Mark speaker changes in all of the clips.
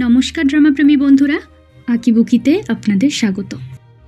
Speaker 1: নমস্কার ড্রামাপ্রেমী বন্ধুরা, আঁকিবুকিতে আপনাদের স্বাগত।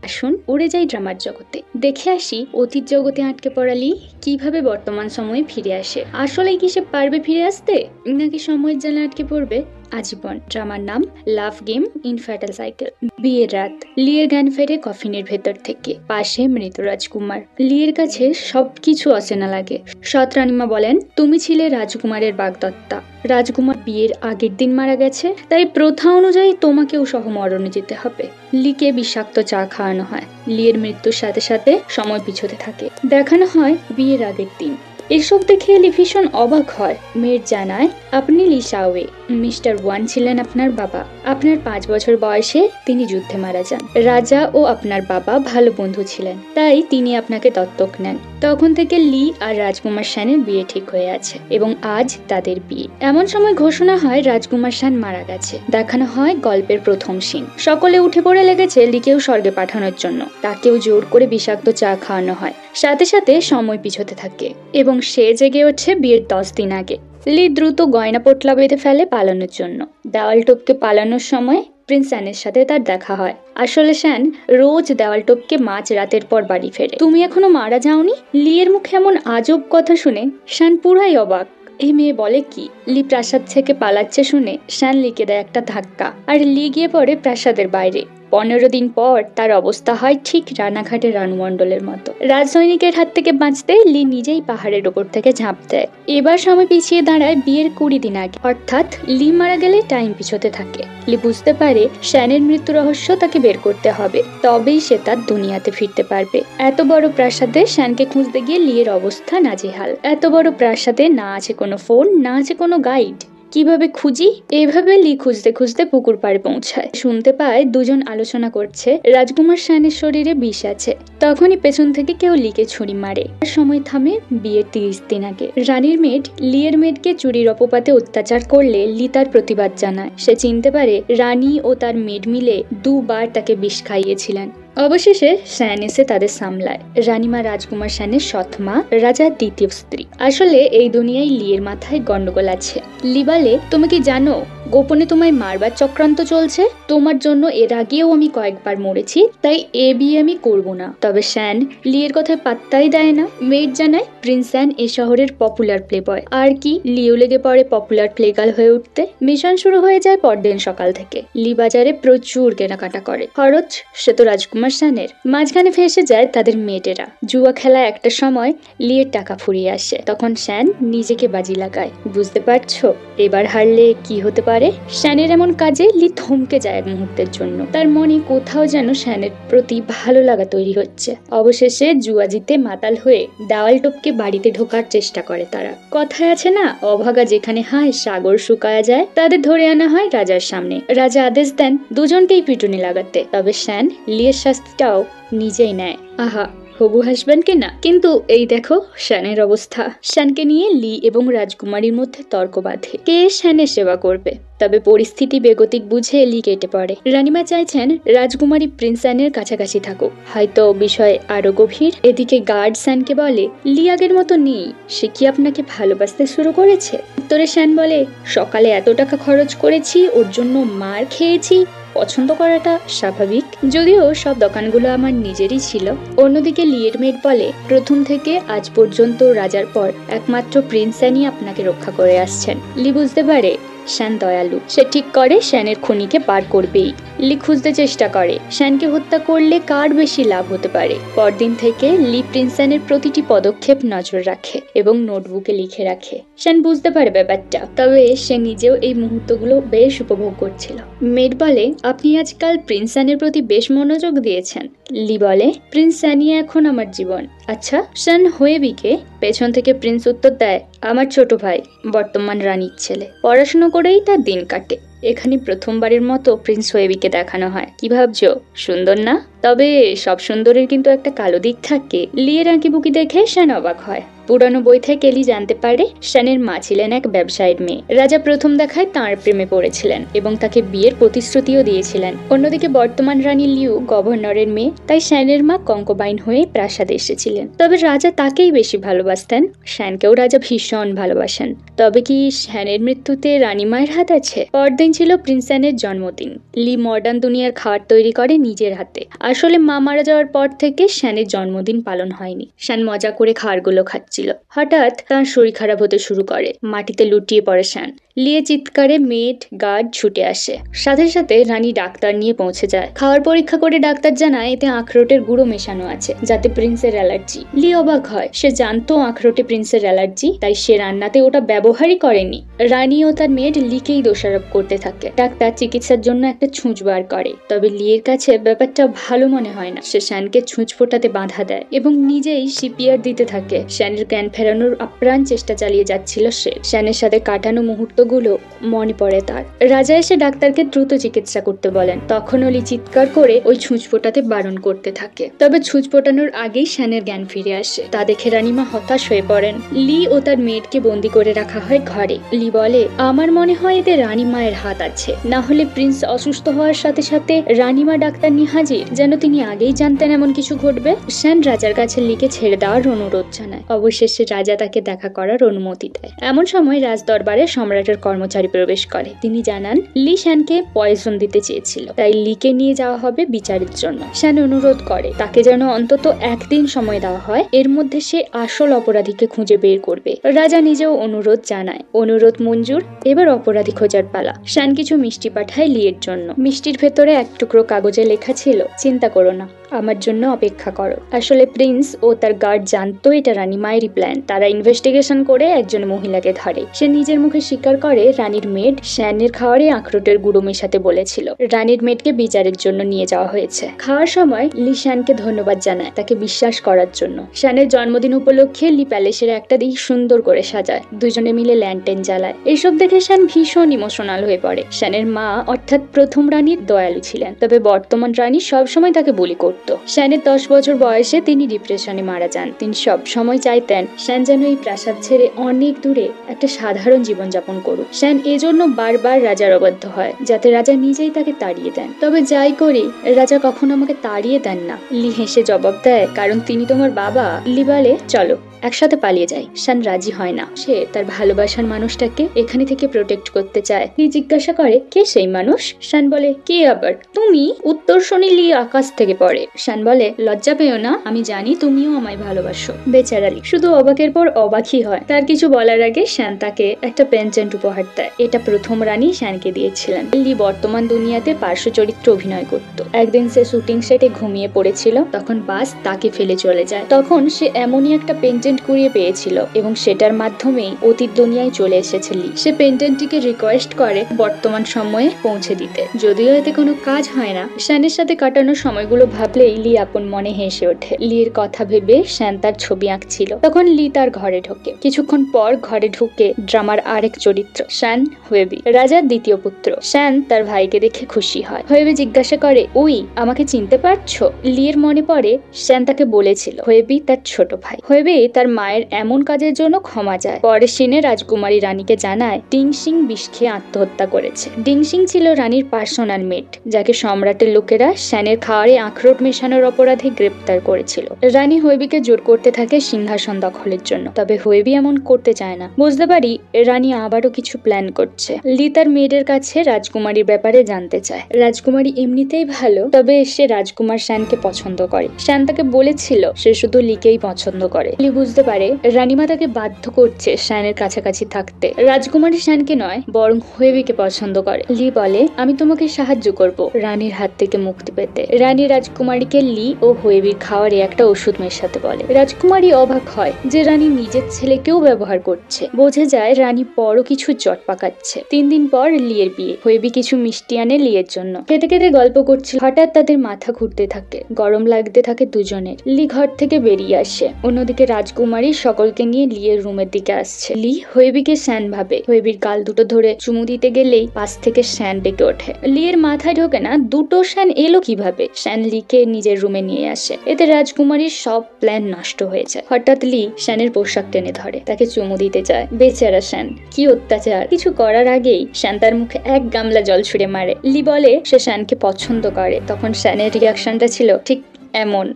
Speaker 1: আসুন উড়ে যাই ড্রামার জগতে, দেখে আসি অতীত জগতে আটকে পড়া লি কিভাবে বর্তমান সময়ে ফিরে আসে। আসলেই কি সে পারবে ফিরে আসতে, নাকি সময়ের জালে আটকে পড়বে আজীবন? ড্রামার নাম লাভ গেম ইন ফ্যাটাল সাইকেল। বিয়ের রাত, লিয়ের জ্ঞান ফেরে কফিনের ভেতর থেকে। পাশে মৃত রাজকুমার। লিয়ের কাছে সবকিছু অচেনা লাগে। সৎ রানীমা বলেন, তুমি ছিলে রাজকুমারের বাগদত্তা। রাজকুমার বিয়ের আগের দিন মারা গেছে, তাই প্রথা অনুযায়ী তোমাকেও সহ মরণে যেতে হবে। লিকে বিষাক্ত চা খাওয়ানো হয়। লিয়ের মৃত্যুর সাথে সাথে সময় পিছোতে থাকে। দেখানো হয় বিয়ের আগের দিন। এসব দেখে লি ভীষণ অবাক হয়। মেয়ের জানায়, আপনি লি শাওয়ে, মিস্টার ওয়ান ছিলেন আপনার বাবা। আপনার 5 বছর বয়সে তিনি যুদ্ধে মারা যান। রাজা ও আপনার বাবা ভালো বন্ধু ছিলেন, তাই তিনি আপনাকে দত্তক নেন। তখন থেকে লি আর রাজকুমার শানের বিয়ে ঠিক হয়ে আছে এবং আজ তাদের বিয়ে। এমন সময় ঘোষণা হয় রাজকুমার শান মারা গেছে। দেখানো হয় গল্পের প্রথম সিন। সকলে উঠে পড়ে লেগেছে লিকেও স্বর্গে পাঠানোর জন্য। তাকেও জোর করে বিষাক্ত চা খাওয়ানো হয়। সাথে সাথে সময় পিছোতে থাকে এবং সে জেগে ওঠে বিয়ের 10 দিন আগে। লি দ্রুত গয়না পোটলা বেঁধে ফেলে পালানোর জন্য। দেওয়াল টপকে পালানোর সময় প্রিন্স শ্যানের সাথে তার দেখা হয়। আসলে শ্যান রোজ দেওয়াল টপকে মাঝ রাতের পর বাড়ি ফেরে। তুমি এখনো মারা যাওনি? লিয়ের মুখে এমন আজব কথা শুনে শ্যান পুরাই অবাক। এই মেয়ে বলে কি? লি প্রাসাদ থেকে পালাচ্ছে শুনে শ্যান লিকে দেয় একটা ধাক্কা, আর লি গিয়ে পড়ে প্রাসাদের বাইরে। 15 দিন পর তার অবস্থা হয় ঠিক রানাঘাটের রানুমণ্ডলের মতো। রাজসৈনিকের হাত থেকে বাঁচতে লি নিজেই পাহাড়ের ওপর থেকে ঝাঁপ দেয়। এবার সময় পিছিয়ে দাঁড়ায় বিয়ের 20 দিন আগে, অর্থাৎ লি মারা গেলে টাইম পিছোতে থাকে। লি বুঝতে পারে শ্যানের মৃত্যু রহস্য তাকে বের করতে হবে, তবেই সে তার দুনিয়াতে ফিরতে পারবে। এত বড় প্রাসাদে শ্যানকে খুঁজতে গিয়ে লিয়ের অবস্থা নাজেহাল। এত বড় প্রাসাদে না আছে কোনো ফোন, না আছে কোনো গাইড। কিভাবে খুঁজি? এভাবে লি খুঁজতে খুঁজতে পুকুর পাড়ে পৌঁছায়। শুনতে পায় দুজন আলোচনা করছে রাজকুমার শানের শরীরে বিষ আছে। তখনই পেছন থেকে কেউ লিকে ছুরি মারে। সময় থামে বিয়ের 30 দিন আগে। রানীর মেড লিয়ের মেডকে চুরির অপবাদে অত্যাচার করলে লি তার প্রতিবাদ জানায়। সে চিনতে পারে রানী ও তার মেড মিলে 2 বার তাকে বিষ খাইয়েছিলেন। অবশেষে শ্যান এসে তাদের সামলায়। রানীমা রাজকুমার শানের সৎ মা, রাজার দ্বিতীয় স্ত্রী। আসলে এই দুনিয়ায় লিয়ের মাথায় গন্ডগোল আছে। লি বলে, তুমি কি জানো গোপনে তোমায় মারবার চক্রান্ত চলছে? তোমার জন্য এর আগেও আমি কয়েকবার মরেছি, তাই এ বিয়ে আমি করব না। তবে শ্যান লিয়ের কথায় পাত্তাই দেয় না। মেড জানায় প্রিন্স শ্যান এ শহরের পপুলার প্লে বয়। আর কি, লিও লেগে পড়ে পপুলার প্লে গার্ল হয়ে উঠতে। মিশন শুরু হয়ে যায় পরদিন সকাল থেকে। লি বাজারে প্রচুর কেনাকাটা করে। খরচ সে তো রাজকুমার শানের। মাঝখানে ফেসে যায় তাদের মেয়েটেরা। জুয়া খেলায় একটা সময় লিয়ের টাকা ফুরিয়ে আসে। তখন শ্যান নিজেকে বাজি লাগায়। বুঝতে পারছো এবার হারলে কি হতে পারে? শ্যানের এমন কাজে লি থমকে যায় এক মুহূর্তের জন্য। তার মনে কোথাও যেন শ্যানের প্রতি ভালো লাগা তৈরি হচ্ছে। অবশেষে জুয়া জিতে মাতাল হয়ে দেওয়াল টপকে বাড়িতে ঢোকার চেষ্টা করে তারা। কথায় আছে না, অভাগা যেখানে হয় সাগর শুকায়া যায়। তাদের ধরে আনা হয় রাজার সামনে। রাজা আদেশ দেন দুজনকেই পিটুনি লাগাতে। তবে শ্যান লিয়ের শাস্তিটাও নিজেই নেয়। আহা, হবু হাসবেন্ডকে না। কিন্তু এই দেখো শ্যানের অবস্থা। শ্যানকে নিয়ে লি এবং রাজকুমারীর মধ্যে তর্ক বাঁধে, কে শ্যানের সেবা করবে। তবে পরিস্থিতি বেগতিক বুঝে লি কেটে পড়ে। রানীমা চাইছেন রাজকুমারী প্রিন্স শ্যানের কাছাকাছি থাকুক, হয়তো বিষয় আরো গভীর। এদিকে গার্ড শ্যানকে বলে, লি আগের মতো নেই। সে কি আপনাকে ভালোবাসতে শুরু করেছে? উত্তরে শ্যান বলে, সকালে এত টাকা খরচ করেছি, ওর জন্য মার খেয়েছি, পছন্দ করাটা স্বাভাবিক। যদিও সব দোকানগুলো আমার নিজেরই ছিল। অন্যদিকে লিয়ের মেড বলে, প্রথম থেকে আজ পর্যন্ত রাজার পর একমাত্র প্রিন্স শ্যানই আপনাকে রক্ষা করে আসছেন। লি বুঝতে পারে শ্যান দয়ালু। সে ঠিক করে শ্যানের খুনিকে পার করবেই। লি খুঁজতে চেষ্টা করে শ্যানকে হত্যা করলে কার বেশি লাভ হতে পারে। পরদিন থেকে লি প্রিন্স শ্যানের প্রতিটি পদক্ষেপ নজর রাখে এবং নোটবুকে লিখে রাখে। শ্যান বুঝতে পারে ব্যাপারটা, তবে সে নিজেও এই মুহূর্তগুলো বেশ উপভোগ করছিল। মেড বলে, আপনি আজকাল প্রিন্স শ্যানের প্রতি বেশ মনোযোগ দিয়েছেন। লি বলে, প্রিন্স শ্যানই এখন আমার জীবন। আচ্ছা, শ্যান হোয়েবিকে? পেছন থেকে প্রিন্স উত্তর দেয়, আমার ছোট ভাই, বর্তমান রানীর ছেলে। পড়াশুনো করেই তার দিন কাটে। এখানে প্রথমবারের মতো প্রিন্স হোয়েবিকে দেখানো হয়। কি ভাবছো, সুন্দর না? তবে সব সুন্দরের কিন্তু একটা কালো দিক থাকে। লিয়ের আঁকিবুকি দেখে শ্যান অবাক হয়। পুরানো বই থেকে লি জানতে পারে শ্যানের মা ছিলেন এক ব্যবসায়ীর মেয়ে। রাজা প্রথম দেখায় তাঁর প্রেমে পড়েছিলেন এবং তাকে বিয়ের প্রতিশ্রুতিও দিয়েছিলেন। অন্যদিকে বর্তমান রানী লিউ গভর্নরের মেয়ে, তাই শ্যানের মা কঙ্কবাইন হয়ে প্রাসাদে এসেছিলেন। তবে রাজা তাকেই বেশি ভালোবাসতেন। শ্যানকেও রাজা ভীষণ ভালোবাসেন। তবে কি শ্যানের মৃত্যুতে রানী মায়ের হাত আছে? পরদিন ছিল প্রিন্স অ্যানের জন্মদিন। লি মডার্ন দুনিয়ার খাবার তৈরি করে নিজের হাতে। আসলে মা মারা যাওয়ার পর থেকে শ্যানের জন্মদিন পালন হয়নি। শ্যান মজা করে খাবারগুলো খাচ্ছিল। হঠাৎ তার শরীর খারাপ হতে শুরু করে। মাটিতে লুটিয়ে পড়ে শ্যান। লিয়ে চিৎকারে মেড গার্ড ছুটে আসে। সাথে সাথে রানী ডাক্তার নিয়ে পৌঁছে যায়। খাবার পরীক্ষা করে ডাক্তার জানায় এতে আখরোটের গুঁড়ো মেশানো আছে, যাতে প্রিন্সের অ্যালার্জি। লি অবাক হয়। সে জানতো আখরোটে প্রিন্সের অ্যালার্জি, তাই সে রান্নাতে ওটা ব্যবহারই করেনি। রানী ও তার মেড লিকেই দোষারোপ করতে থাকে। ডাক্তার চিকিৎসার জন্য একটা ছুঁচ বার করে, তবে লিয়ের কাছে ব্যাপারটা ভালো মনে হয় না। সে শ্যানকে ছুঁচ ফোটাতে বাধা দেয় এবং নিজেই সিপিআর দিতে থাকে। শ্যানের জ্ঞান ফেরানোর আপ্রাণ চেষ্টা চালিয়ে যাচ্ছিল সে। শ্যানের সাথে কাটানো মুহূর্তগুলো মনে পড়ে তার। রাজা এসে ডাক্তারকে দ্রুত চিকিৎসা করতে বলেন। তখন লি চিৎকার করে ওই ছুঁচ ফোটাতে বারণ করতে থাকে। তবে ছুঁচ ফোটানোর আগেই শ্যানের জ্ঞান ফিরে আসে। তা দেখে রানীমা হতাশ হয়ে পড়েন। লি ও তার মেয়েকে বন্দি করে রাখা হয় ঘরে। লি বলে, আমার মনে হয় এতে রানী মায়ের হাত আছে, না হলে প্রিন্স অসুস্থ হওয়ার সাথে সাথে রানীমা ডাক্তার নিয়ে হাজির, যেন তিনি আগেই জানতেন এমন কিছু ঘটবে। শ্যান রাজার কাছে লিকে ছেড়ে দেওয়ার অনুরোধ জানায়। অবশেষে রাজা তাকে দেখা করার অনুমতি দেয়। এমন সময় রাজদরবারে সম্রাটের কর্মচারী প্রবেশ করে। তিনি জানান লি শ্যানকে পয়জন দিতে চেয়েছিল, তাই লিকে নিয়ে যাওয়া হবে বিচারের জন্য। শ্যান অনুরোধ করে তাকে যেন অন্তত একদিন সময় দেওয়া হয়, এর মধ্যে সে আসল অপরাধীকে খুঁজে বের করবে। রাজা নিজেও অনুরোধ জানায়। অনুরোধ মঞ্জুর। এবার অপরাধী খোঁজার পালা। শ্যান কিছু মিষ্টি পাঠায় লিয়ের জন্য। মিষ্টির ভেতরে এক টুকরো কাগজে লেখা ছিল, চিন্তা করো না, আমার জন্য অপেক্ষা করো। আসলে প্রিন্স ও তার গার্ড জানতো এটা রানী মায়েরই প্ল্যান। তারা ইনভেস্টিগেশন করে একজন মহিলাকে ধরে। সে নিজের মুখে স্বীকার করে রানীর মেড শ্যানের খাবারে আখরোটের গুঁড়ো মেশাতে বলেছিল। রানীর মেডকে বিচারের জন্য নিয়ে যাওয়া হয়েছে। খাওয়ার সময় লি শ্যানকে ধন্যবাদ জানায় তাকে বিশ্বাস করার জন্য। শ্যানের জন্মদিন উপলক্ষে লি প্যালেসের একটা দিক সুন্দর করে সাজায়। দুজনে মিলে ল্যান্টেন জ্বালায়। এইসব দেখে শ্যান ভীষণ ইমোশনাল হয়ে পড়ে। শ্যানের মা অর্থাৎ প্রথম রানীর দয়ালু ছিলেন, তবে বর্তমান রানী সবসময় তাকে বলি করত। শ্যানের 10 বছর বয়সে তিনি ডিপ্রেশনে মারা যান। তিনি সব সময় চাইতেন শ্যান যেন এই প্রাসাদ ছেড়ে অনেক দূরে একটা সাধারণ জীবনযাপন করুক। শ্যান এজন্য বারবার রাজার অবাধ্য হয়, যাতে রাজা নিজেই তাকে তাড়িয়ে দেন। তবে যাই করি, রাজা কখনো আমাকে তাড়িয়ে দেন না। লি হেসে জবাব দেয়, কারণ তিনি তোমার বাবা। লি বলে, চলো একসাথে পালিয়ে যাই। শ্যান রাজি হয় না। সে তার ভালোবাসার মানুষটাকে এখানে থেকে প্রোটেক্ট করতে চায়। লি জিজ্ঞাসা করে, কে সেই মানুষ? শ্যান বলে, কে আবার? তুমি। উত্তর শুনি লি আকাশ থেকে পড়ে। শ্যান বলে, লজ্জা পেও না, আমি জানি তুমিও আমায় ভালোবাসো। বেচারা লি শুধু অবাকের পর অবাকই হয়। তার কিছু বলার আগে শ্যান তাকে একটা পেনচেন্ট উপহার দেয়। এটা প্রথম রানী শ্যানকে দিয়েছিলেন। লি বর্তমান দুনিয়াতে পার্শ্ব চরিত্রে অভিনয় করত। একদিন সে শুটিং সেটে ঘুমিয়ে পড়েছিল। তখন বাস তাকে ফেলে চলে যায়। তখন সে এমনই একটা পেনচেন্ট কুড়িয়ে পেয়েছিল এবং সেটার মাধ্যমেই অতীত দুনিয়ায় চলে এসেছে লি। সে পেন্টেন্টটিকে রিকোয়েস্ট করে বর্তমান সময়ে পৌঁছে দিতে। যদিও এতে কোনো কাজ হয় না, শ্যানের সাথে কাটানো সময়গুলো ভাবলেই লি আপন মনে হেসে ওঠে। লির কথা ভেবে শ্যান তার ছবি আঁকছিল। তখন লি তার ঘরে ঢোকে। কিছুক্ষণ পর ঘরে ঢুকে ড্রামার আরেক চরিত্র, শ্যান হুয়েবি, রাজার দ্বিতীয় পুত্র। শ্যান তার ভাইকে দেখে খুশি হয়। হুয়েবি জিজ্ঞাসা করে, উই, আমাকে চিনতে পারছো? লির মনে পড়ে শ্যান তাকে বলেছিল হুয়েবি তার ছোট ভাই। হুয়েবি তার মায়ের এমন কাজের জন্য ক্ষমা চায়। পরের সিনে রাজকুমারী রানীকে জানায় ডিংসিং বিষ খেয়ে আত্মহত্যা করেছে। ডিংসিং ছিল রানীর পার্সোনাল মেট, যাকে সম্রাটের লোকেরা শ্যানের খাওয়ারে আখরোট মেশানোর অপরাধে গ্রেপ্তার করেছিল। রানী হুয়েবিকে জোর করতে থাকে সিংহাসন দখলের জন্য, তবে হুয়েবি এমন করতে চায় না। বুঝতে পারি রানী আবারও কিছু প্ল্যান করছে। লি তার মেয়েদের কাছে রাজকুমারীর ব্যাপারে জানতে চায়। রাজকুমারী এমনিতেই ভালো, তবে সে রাজকুমার শ্যানকে পছন্দ করে। শ্যান তাকে বলেছিল সে শুধু লিকেই পছন্দ করে। লি বুঝতে পারে রানীমা তাকে বাধ্য করছে শ্যানের কাছাকাছি থাকতে। রাজকুমারী শ্যানকে নয়, বরং হুয়েবিকে পছন্দ করে। লি বলে, আমি তোমাকে সাহায্য করব রানীর হাত থেকে মুক্তি পেতে। রানী রাজকুমারীকে লি ও হুয়েবির খাওয়ারে একটা ওষুধ মেশাতে বলে। রাজকুমারী অবাক হয় যে রানী নিজের ছেলেকেও ব্যবহার করছে। বোঝা যায় রানী বড় কিছু জট পাকাচ্ছে। 3 দিন পর লিয়ের বিয়ে। হোয়েবি কিছু মিষ্টি আনে লিয়ের জন্য। খেতে খেতে গল্প করছিল, হঠাৎ তাদের মাথা ঘুরতে থাকে, গরম লাগতে থাকে দুজনের। লি ঘর থেকে বেরিয়ে আসে। অন্যদিকে রাজকুমারী সকলকে নিয়ে লিয়ের রুমের দিকে আসছে। লি হোয়েবিকে শ্যান ভাবে। হোয়েবির গাল দুটো ধরে চুমু দিতে গেলেই পাশ থেকে শ্যান ডেকে ওঠে। লিয়ের মাথায় ঢোকে না দুটো শ্যান এলো কিভাবে। শ্যান লিকে নিজের রুমে নিয়ে আসে। এতে রাজকুমারীর সব প্ল্যান নষ্ট হয়ে যায়। হঠাৎ লি শ্যানের পোশাক টেনে ধরে, তাকে চুমু দিতে চায়। বেচারা শ্যান, কি অত্যাচার! কিছু করার আগেই শ্যান তার মুখে এক গামলা জল ছুঁড়ে মারে। লি বলে সে শ্যানকে পছন্দ করে। তখন শ্যানের রিয়াকশনটা ছিল ঠিক এমন।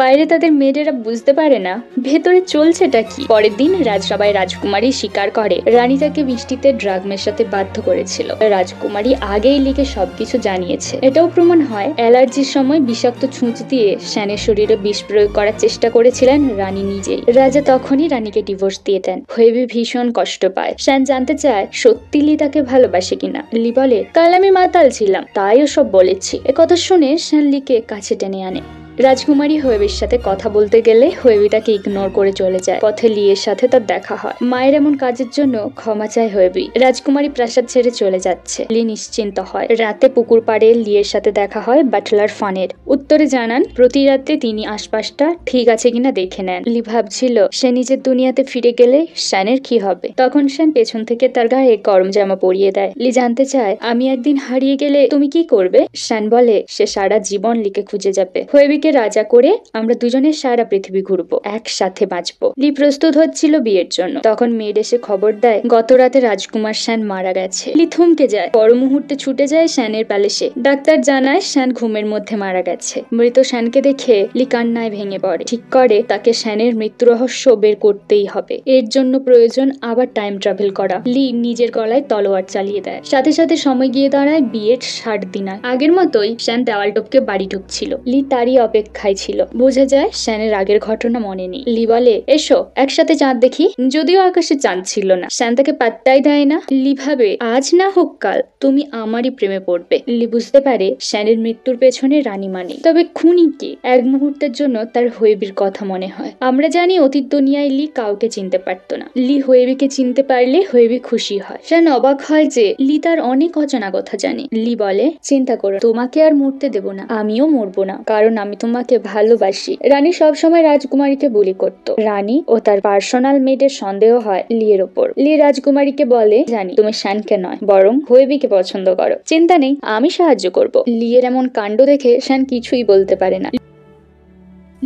Speaker 1: বাইরে তাদের মেয়েরা বুঝতে পারে না ভেতরে চলছেটা কি। পরের দিন রাজসভায় রাজকুমারী স্বীকার করে রানী তাকে মিষ্টিতে ড্রাগ মেশাতে বাধ্য করেছিল। রাজকুমারী আগেই লিকে সবকিছু জানিয়েছে। এটাও প্রমাণ হয় অ্যালার্জির সময় বিষাক্ত ছুঁচ দিয়ে শ্যানের শরীরে বিষ প্রয়োগ করার চেষ্টা করেছিলেন রানী নিজেই। রাজা তখনই রানীকে ডিভোর্স দিয়ে দেন। হোয়েবি ভীষণ কষ্ট পায়। শ্যান জানতে চায় সত্যি লি তাকে ভালোবাসে কিনা। লি বলে কাল আমি মাতাল ছিলাম, তাই ওসব বলেছি। একথা শুনে শ্যান লিকে কাছে টেনে আনে। রাজকুমারী হোয়েবির সাথে কথা বলতে গেলে হোয়েবি তাকে ইগনোর করে চলে যায়। পথে লিয়ের সাথে তার দেখা হয়। মায়ের এমন কাজের জন্য ক্ষমা চায় হোয়েবি। রাজকুমারী প্রাসাদ ছেড়ে চলে যাচ্ছে। লি নিশ্চিন্ত হয়। রাতে পুকুর পাড়ে লিয়ের সাথে দেখা হয় বাটলার ফানের। উত্তরে জানান প্রতি রাতে তিনি আশপাশটা ঠিক আছে কিনা দেখে নেন। লি ভাবছিল সে নিজের দুনিয়াতে ফিরে গেলে শ্যানের কি হবে। তখন শ্যান পেছন থেকে তার গায়ে গরম জামা পরিয়ে দেয়। লি জানতে চায় আমি একদিন হারিয়ে গেলে তুমি কি করবে। শ্যান বলে সে সারা জীবন লিকে খুঁজে যাবে। হোয়েবি রাজা করে আমরা দুজনে সারা পৃথিবী ঘুরবো, একসাথে বাঁচবো। লি প্রস্তুত হচ্ছিল বিয়ের জন্য। তখন মেয়ের এসে খবর দেয় গত রাতে রাজকুমার শ্যান মারা গেছে। লি থমকে যায়। পর মুহূর্তে ছুটে যায় শ্যানের প্যালেসে। ডাক্তার জানায় শ্যান ঘুমের মধ্যে মারা গেছে। মৃত শ্যানকে দেখে লি কান্নায় ভেঙে পড়ে। ঠিক করে তাকে শ্যানের মৃত্যু রহস্য বের করতেই হবে। এর জন্য প্রয়োজন আবার টাইম ট্রাভেল করা। লি নিজের গলায় তলোয়ার চালিয়ে দেয়। সাথে সাথে সময় গিয়ে দাঁড়ায় বিয়ের 60 দিন। আগের মতোই শ্যান দেওয়াল টপকে বাড়ি ঢুকছিল। লি তারই অপেক্ষায় ছিল। বোঝা যায় শ্যানের আগের ঘটনা মনে নেই। লি বলে এসো একসাথে চাঁদ দেখি। যদিও আকাশে চাঁদ ছিল না। শ্যান তাকে পাত্তাই দেয় না। লি ভাবে আজ না হোক কাল তুমি আমারই প্রেমে পড়বে। লি বুঝতে পারে শ্যানের মৃত্যুর পেছনে রানী মানে। তবে খুনি কে? এক মুহূর্তের জন্য তার হোয়েবির কথা মনে হয়। আমরা জানি অতীত দুনিয়ায় লি কাউকে চিনতে পারত না। লি হোয়েবিকে চিনতে পারলে হোয়েবি খুশি হয়। শ্যান অবাক হয় যে লি তার অনেক অজানা কথা জানে। লি বলে চিন্তা করো, তোমাকে আর মরতে দেব না, আমিও মরবো না, কারণ আমি তোমাকে ভালোবাসি। রানী সবসময় রাজকুমারীকে বুলি করত। রানী ও তার পার্সোনাল মেডের সন্দেহ হয় লিয়ের ওপর। লি রাজকুমারীকে বলে জানি তুমি শ্যানকে নয় বরং হোয়েবিকে পছন্দ করো, চিন্তা নেই আমি সাহায্য করব। লিয়ের এমন কাণ্ড দেখে শ্যান কিছুই বলতে পারে না।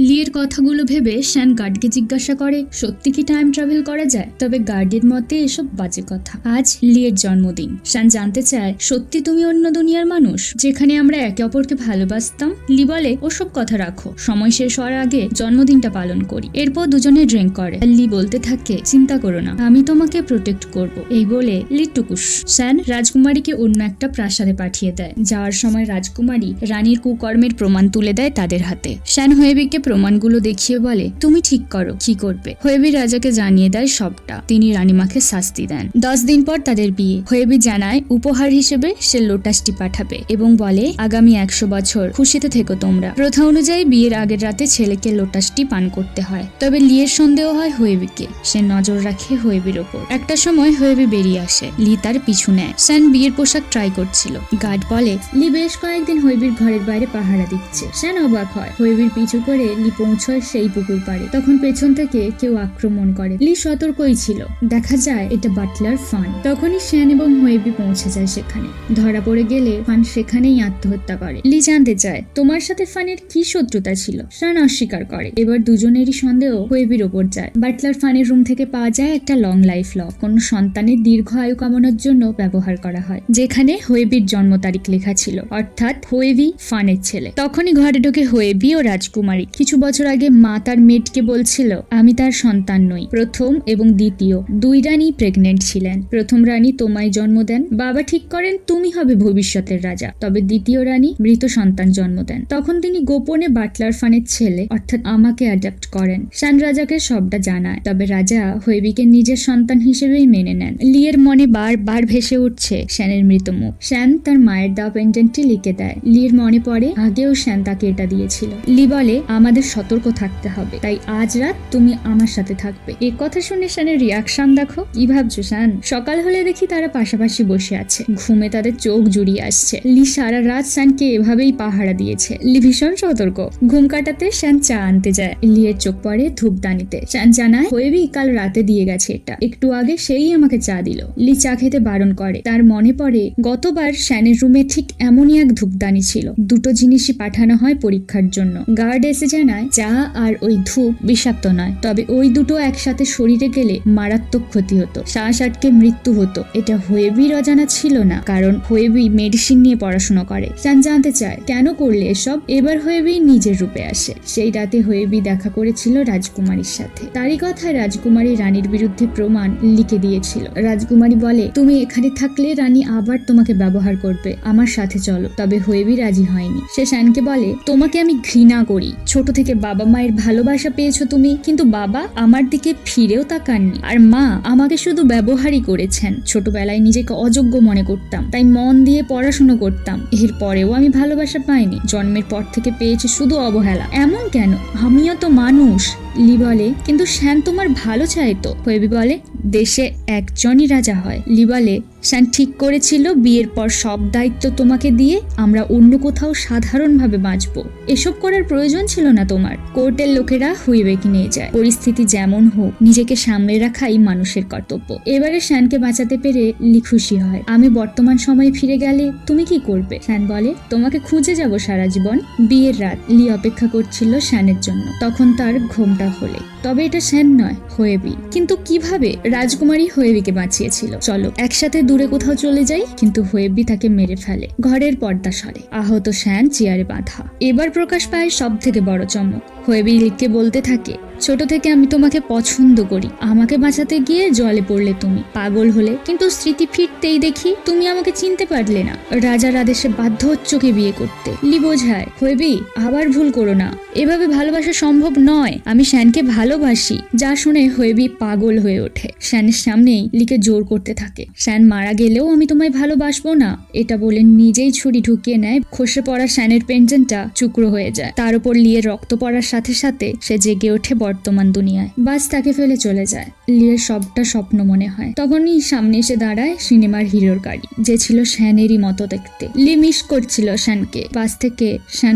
Speaker 2: লিয়ের কথাগুলো ভেবে শ্যান গার্ডকে জিজ্ঞাসা করে সত্যি কি টাইম ট্রাভেল করা যায়। তবে গার্ডের মতে এসব বাজে কথা। আজ লিয়ের জন্মদিন। শ্যান জানতে চায় সত্যি তুমি অন্য দুনিয়ার মানুষ যেখানে আমরা একে অপরকে ভালোবাসতাম। লি বলে ওসব কথা রাখো, সময় শেষ হওয়ার আগে জন্মদিনটা পালন করি। এরপর দুজনে ড্রিঙ্ক করে। লি বলতে থাকে চিন্তা করো না, আমি তোমাকে প্রোটেক্ট করব। এই বলে লি টুকুস। শ্যান রাজকুমারীকে অন্য একটা প্রাসাদে পাঠিয়ে দেয়। যাওয়ার সময় রাজকুমারী রানীর কুকর্মের প্রমাণ তুলে দেয় তাদের হাতে। শ্যান হোয়েবিকে প্রমাণগুলো দেখিয়ে বলে তুমি ঠিক করো কি করবে। হোয়েবি রাজাকে জানিয়ে দেয় সবটা। তিনি রানীমাকে শাস্তি দেন। 10 দিন পর তাদের বিয়ে। হোয়েবি জানায় উপহার হিসেবে সে লোটাসটি পাঠাবে এবং বলে আগামী 100 বছর খুশিতে থেকো তোমরা। প্রথা অনুযায়ী বিয়ের আগের রাতে ছেলেকে লোটাসটি পান করতে হয়। তবে লিয়ের সন্দেহ হয় হোয়েবিকে। সে নজর রাখে হোয়েবির ওপর। একটা সময় হোয়েবি বেরিয়ে আসে। লি তার পিছু নেয়। শ্যান বিয়ের পোশাক ট্রাই করছিল। গার্ড বলে লি বেশ কয়েকদিন হোয়েবির ঘরের বাইরে পাহারা দিচ্ছে। শ্যান অবাক হয়। হোয়েবির পিছু করে লি পৌঁছয় সেই পুকুর পাড়ে। তখন পেছন থেকে কেউ আক্রমণ করে। লি সতর্কই ছিল। দেখা যায় এটা বাটলার ফান। তখনই শ্যান এবং হোয়েবি পৌঁছে যায় সেখানে। ধরা পড়ে গেলে ফান সেখানেই আত্মহত্যা করে। লি জানতে চায় তোমার সাথে ফানের কি শত্রুতা ছিল। শ্যান অস্বীকার করে। এবার দুজনেরই সন্দেহ হোয়েবির ওপর যায়। বাটলার ফানের রুম থেকে পাওয়া যায় একটা লং লাইফ লক। কোন সন্তানের দীর্ঘ আয়ু কামনার জন্য ব্যবহার করা হয়, যেখানে হোয়েবির জন্ম তারিখ লেখা ছিল, অর্থাৎ হোয়েবি ফানের ছেলে। তখনই ঘরে ঢোকে হোয়েবি ও রাজকুমারী। কিছু বছর আগে মা তার মেয়েকে বলছিল আমি তার সন্তান নই। প্রথম এবং দ্বিতীয় দুই রানী প্রেগনেন্ট ছিলেন। প্রথম রানী তোমায় জন্ম দেন। বাবা ঠিক করেন তুমি হবে ভবিষ্যতের রাজা। তবে দ্বিতীয় রানী মৃত সন্তান জন্ম দেন। তখন তিনি গোপনে বাটলার ফানের ছেলে অর্থাৎ আমাকে অ্যাডাপ্ট করেন। শ্যান রাজাকে সবটা জানায়। তবে রাজা হোয়েবিকে নিজের সন্তান হিসেবেই মেনে নেন। লিয়ের মনে বারবার ভেসে উঠছে শ্যানের মৃত মুখ। শ্যান তার মায়ের দেওয়া পেন্ডেন্টটি লিখে দেয়। লির মনে পড়ে আগেও শ্যান তাকে এটা দিয়েছিল। লি বলে আমার আমাদের সতর্ক থাকতে হবে, তাই আজ রাত তুমি আমার সাথে থাকবে। এ কথা শুনে শানের রিয়াকশন দেখো। কি ভাবছো শান? সকাল হলে দেখি তারা পাশাপাশি বসে আছে, ঘুমে তাদের চোখ জুড়িয়ে আসছে। লি সারা রাত শানকে এভাবেই পাহারা দিয়েছে। লি ভীষণ সতর্ক। ঘুম কাটাতে শান চা আনতে যায়। লিয়ের চোখ পড়ে ধূপদানিতে। শান জানায় হোয়েবি কাল রাতে দিয়ে গেছে এটা, একটু আগে সেই আমাকে চা দিল। লি চা খেতে বারণ করে। তার মনে পড়ে গতবার শানের রুমে ঠিক এমনই এক ধূপদানি ছিল। দুটো জিনিসই পাঠানো হয় পরীক্ষার জন্য। গার্ড এসে জানায় চা আর ওই ধূপ বিষাক্ত নয়, তবে ওই দুটো একসাথে শরীরে গেলে মারাত্মক ক্ষতি হতো, শ্বাস আটকে মৃত্যু হতো। এটা হোয়েবির অজানা ছিল না, কারণ হোয়েবি মেডিসিন নিয়ে পড়াশোনা করে। শান জানতে চায় কেন করলে এসব। এবার হোয়েবি নিজের রূপে আসে। সেই রাতে হোয়েবি দেখা করেছিল রাজকুমারীর সাথে। তারই কথায় রাজকুমারী রানীর বিরুদ্ধে প্রমাণ লিখে দিয়েছিল। রাজকুমারী বলে তুমি এখানে থাকলে রানী আবার তোমাকে ব্যবহার করবে, আমার সাথে চলো। তবে হোয়েবি রাজি হয়নি। সে শানকে বলে তোমাকে আমি ঘৃণা করি। ছোট থেকে বাবা মায়ের ভালোবাসা পেয়েছো তুমি, কিন্তু বাবা আমার দিকে ফিরেও তাকাননি, আর মা আমাকে শুধু ব্যবহারই করেছেন। ছোটবেলায় নিজেকে অযোগ্য মনে করতাম, তাই মন দিয়ে পড়াশুনো করতাম। এর পরেও আমি ভালোবাসা পাইনি। জন্মের পর থেকে পেয়েছি শুধু অবহেলা। এমন কেন? আমিও তো মানুষ। লি বলে কিন্তু শ্যান তোমার ভালো চাইতো। হোয়েবি বলে দেশে একজনই রাজা হয়। লি বলে শ্যান ঠিক করেছিল বিয়ের পর সব দায়িত্ব তোমাকে দিয়ে আমরা অন্য কোথাও সাধারণভাবে বাঁচবো। এসব করার প্রয়োজন ছিল না তোমার। কোর্টের লোকেরা হুইবেকে নিয়ে যায়। পরিস্থিতি যেমন হোক নিজেকে সামলে রাখাই মানুষের কর্তব্য। এবারে শ্যানকে বাঁচাতে পেরে লি খুশি হয়। আমি বর্তমান সময়ে ফিরে গেলে তুমি কি করবে? শ্যান বলে তোমাকে খুঁজে যাব সারা জীবন। বিয়ের রাত লি অপেক্ষা করছিল শ্যানের জন্য। তখন তার ঘোমটা খোলে। তবে এটা শ্যান নয়, হোয়েবি। কিন্তু কিভাবে? রাজকুমারী হোয়েবিকে বাঁচিয়েছিল। চলো একসাথে দূরে কোথাও চলে যাই। কিন্তু হোয়েবি তাকে মেরে ফেলে। ঘরের পর্দা সরে। আহত শ্যান চেয়ারে বাঁধা। এবার প্রকাশ পায় সব থেকে বড় চমক। হোয়েবি লিকে বলতে থাকে ছোট থেকে আমি তোমাকে পছন্দ করি। আমাকে বাঁচাতে গিয়ে জলে পড়লে তুমি, পাগল হলে। কিন্তু স্মৃতি ফিরতেই দেখি তুমি আমাকে চিনতে পারলে না। রাজার আদেশে বাধ্য হচ্ছকে বিয়ে করতে। লি বোঝায় হোয়েবি আবার ভুল করো না, এভাবে ভালোবাসা সম্ভব নয়। আমি শ্যানকে ভালোবাসি। যা শুনে হোয়েবি পাগল হয়ে ওঠে। শ্যানের সামনেই লিকে জোর করতে থাকে শ্যান মারা গেলেও আমি তোমায় ভালোবাসবো না। এটা বলে নিজেই ছুরি ঢুকিয়ে নেয়। খসে পড়া শ্যানের পেন্ডেন্টটা টুকরো হয়ে যায়। তার উপর লিয়ের রক্ত পড়ার সাথে সাথে সে জেগে ওঠে বর্তমান দুনিয়ায়। বাস তাকে ফেলে চলে যায়। লিয়ের সবটা স্বপ্ন মনে হয়। তখনই সামনে এসে দাঁড়ায় সিনেমার হিরোর গাড়ি, যে ছিল শ্যানেরই মতো দেখতে। লি মিস করছিল শ্যানকে। বাস থেকে শ্যান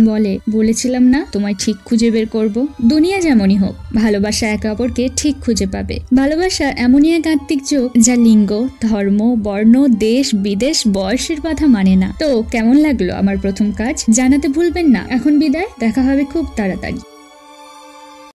Speaker 2: বলেছিলাম না তোমায় ঠিক খুঁজে বের করব। দুনিয়া যেমনই হোক ভালোবাসা একে অপরকে ঠিক খুঁজে পাবে। ভালোবাসা এমনই এক আত্মিক যোগ যা লিঙ্গ, ধর্ম, বর্ণ, দেশ, বিদেশ, বয়সের বাধা মানে না। তো কেমন লাগলো আমার প্রথম কাজ জানাতে ভুলবেন না। এখন বিদায়, দেখা হবে খুব তাড়াতাড়ি।